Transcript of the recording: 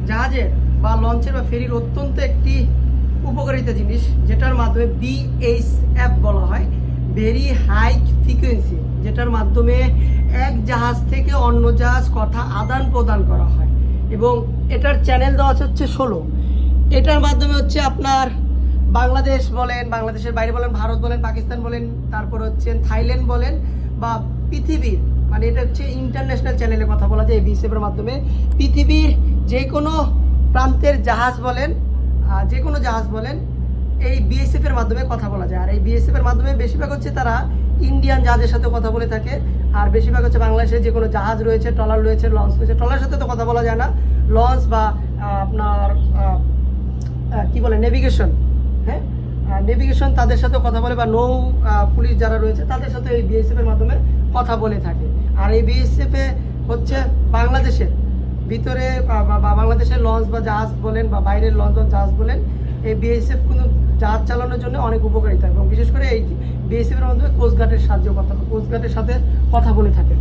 জাহাজের বা লঞ্চের বা ফেরির অত্যন্ত একটি উপকারিতা জিনিস, যেটার মাধ্যমে BHF বলা হয়, ভেরি হাই ফ্রিকোয়েন্সি, যেটার মাধ্যমে এক জাহাজ থেকে অন্য জাহাজ কথা আদান প্রদান করা হয়। এবং এটার চ্যানেল দেওয়া হচ্ছে 16। এটার মাধ্যমে হচ্ছে আপনার বাংলাদেশ বলেন, বাংলাদেশের বাইরে বলেন, ভারত বলেন, পাকিস্তান বলেন, তারপর হচ্ছে থাইল্যান্ড বলেন, বা পৃথিবীর, মানে এটা হচ্ছে ইন্টারন্যাশনাল চ্যানেলে কথা বলা যায় এই BHF-এর মাধ্যমে। পৃথিবীর যে কোনো প্রান্তের জাহাজ বলেন, যে কোনো জাহাজ বলেন, এই BHF-এর মাধ্যমে কথা বলা যায়। আর এই BHF-এর মাধ্যমে বেশিরভাগ হচ্ছে তারা ইন্ডিয়ান জাহাজের সাথে কথা বলে থাকে, আর বেশিরভাগ হচ্ছে বাংলাদেশের যে কোনো জাহাজ রয়েছে, ট্রলার রয়েছে, লঞ্চ রয়েছে, ট্রলারের সাথে তো কথা বলা যায় না, লঞ্চ বা আপনার কি বলে নেভিগেশন, হ্যাঁ নেভিগেশন, তাদের সাথে কথা বলে, বা নৌ পুলিশ যারা রয়েছে তাদের সাথে এই BHF-এর মাধ্যমে কথা বলে থাকে। আর এই BHF-এ হচ্ছে বাংলাদেশের ভিতরে বা বাংলাদেশের লঞ্চ বা জাহাজ বলেন, বা বাইরের লঞ্চ বা জাহাজ বলেন, এই BHF কিন্তু জাহাজ চালানোর জন্য অনেক উপকারিতা, এবং বিশেষ করে এই BHF-এর মাধ্যমে কোস্টগার্ডের সাথে কথা বলে থাকে।